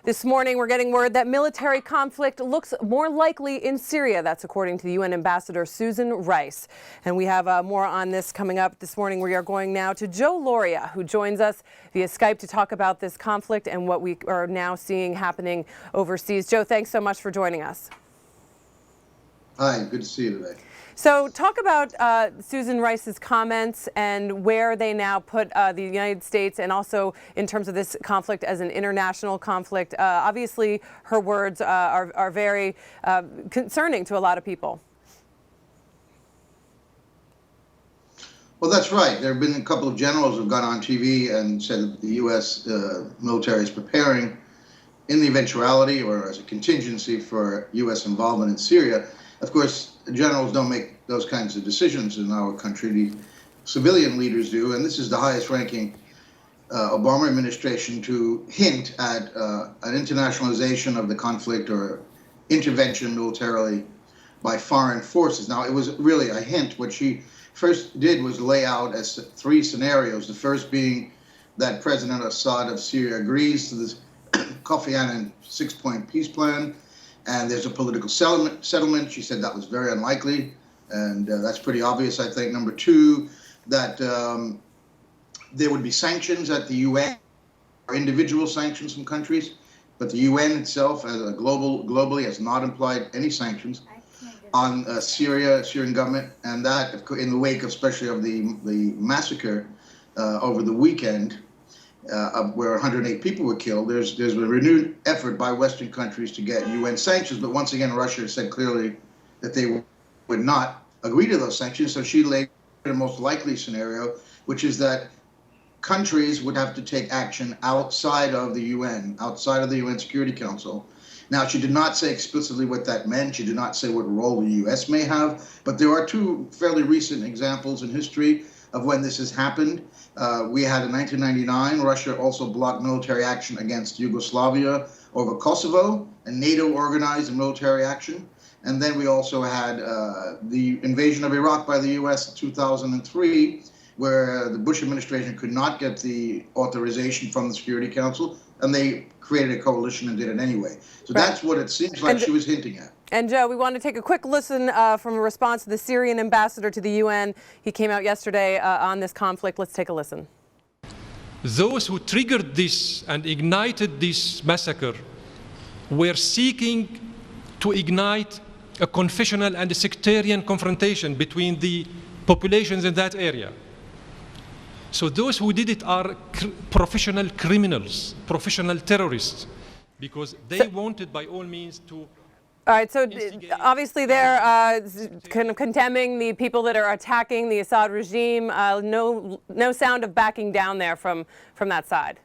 This morning, we're getting word that military conflict looks more likely in Syria. That's according to the UN Ambassador Susan Rice. And we have more on this coming up this morning. We are going now to Joe Lauria, who joins us via Skype to talk about this conflict and what we are now seeing happening overseas. Joe, thanks so much for joining us. Hi, good to see you today. So talk about Susan Rice's comments and where they now put the United States, and also in terms of this conflict as an international conflict. Obviously, her words are very concerning to a lot of people. Well, that's right. There have been a couple of generals who have gone on TV and said that the U.S. Military is preparing in the eventuality or as a contingency for U.S. involvement in Syria. Of course, generals don't make those kinds of decisions in our country. The civilian leaders do, and this is the highest-ranking Obama administration to hint at an internationalization of the conflict or intervention militarily by foreign forces. Now, it was really a hint. What she first did was lay out as three scenarios, the first being that President Assad of Syria agrees to this Kofi Annan six-point peace plan, and there's a political settlement. She said that was very unlikely, and that's pretty obvious, I think. Number two, that there would be sanctions at the UN, or individual sanctions from countries, but the UN itself, as a globally, has not implied any sanctions on Syrian government, and that in the wake, especially of the massacre over the weekend, where 108 people were killed. There's a renewed effort by Western countries to get UN sanctions, but once again, Russia said clearly that they would not agree to those sanctions. So she laid the most likely scenario, which is that countries would have to take action outside of the UN, outside of the UN Security Council. Now, she did not say explicitly what that meant. She did not say what role the U.S. may have, but there are two fairly recent examples in history of when this has happened. We had in 1999, Russia also blocked military action against Yugoslavia over Kosovo, and NATO organized a military action. And then we also had the invasion of Iraq by the U.S. in 2003, where the Bush administration could not get the authorization from the Security Council, and they created a coalition and did it anyway. So that's what it seems like she was hinting at. And Joe, we want to take a quick listen from a response to the Syrian ambassador to the UN. He came out yesterday on this conflict. Let's take a listen. Those who triggered this and ignited this massacre were seeking to ignite a confessional and a sectarian confrontation between the populations in that area. So those who did it are professional criminals, professional terrorists, because they wanted by all means to... All right, so obviously they're kind of condemning the people that are attacking the Assad regime. No sound of backing down there from that side.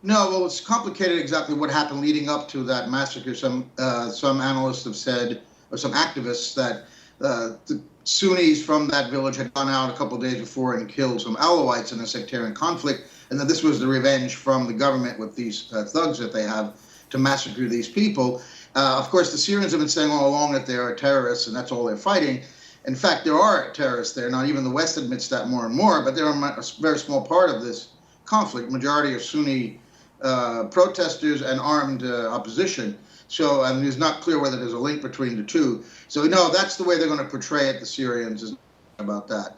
No, well, it's complicated exactly what happened leading up to that massacre. Some analysts have said, or some activists, that the Sunnis from that village had gone out a couple of days before and killed some Alawites in a sectarian conflict, and that this was the revenge from the government with these thugs that they have to massacre these people. Of course, the Syrians have been saying all along that they are terrorists and that's all they're fighting. In fact, there are terrorists there. Not even the West admits that more and more, but they're a very small part of this conflict. Majority are Sunni protesters and armed opposition. So, and it's not clear whether there's a link between the two. So, no, that's the way they're going to portray it, the Syrians, is about that.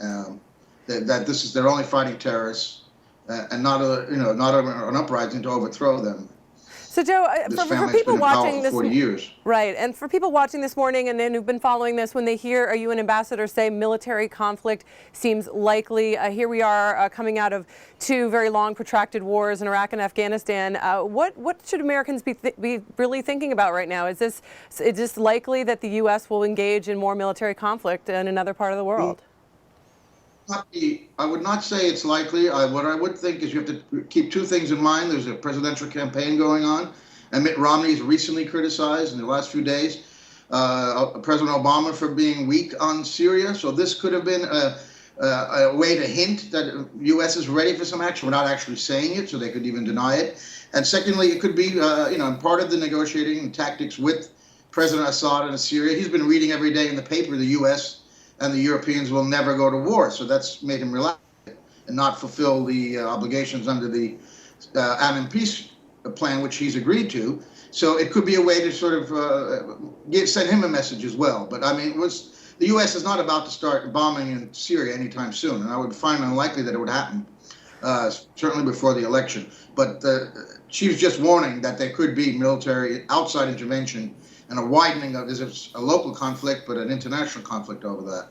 That this is, they're only fighting terrorists and not an uprising to overthrow them. So, Joe, for people watching this, 40 years. Right, and for people watching this morning and then who've been following this, when they hear a UN ambassador say military conflict seems likely, here we are coming out of two very long, protracted wars in Iraq and Afghanistan. What should Americans be really thinking about right now? Is this likely that the U.S. will engage in more military conflict in another part of the world? I would not say it's likely. What I would think is you have to keep two things in mind. There's a presidential campaign going on, and Mitt Romney has recently criticized in the last few days President Obama for being weak on Syria. So this could have been a way to hint that the U.S. is ready for some action without actually saying it, so they could even deny it. And secondly, it could be part of the negotiating tactics with President Assad in Syria. He's been reading every day in the paper the U.S. and the Europeans will never go to war. So that's made him relax and not fulfill the obligations under the Annan peace a plan which he's agreed to. So it could be a way to sort of send him a message as well. But I mean, the U.S. is not about to start bombing in Syria anytime soon, and I would find unlikely that it would happen, certainly before the election. But she was just warning that there could be military outside intervention and a widening of, this is a local conflict, but an international conflict over that.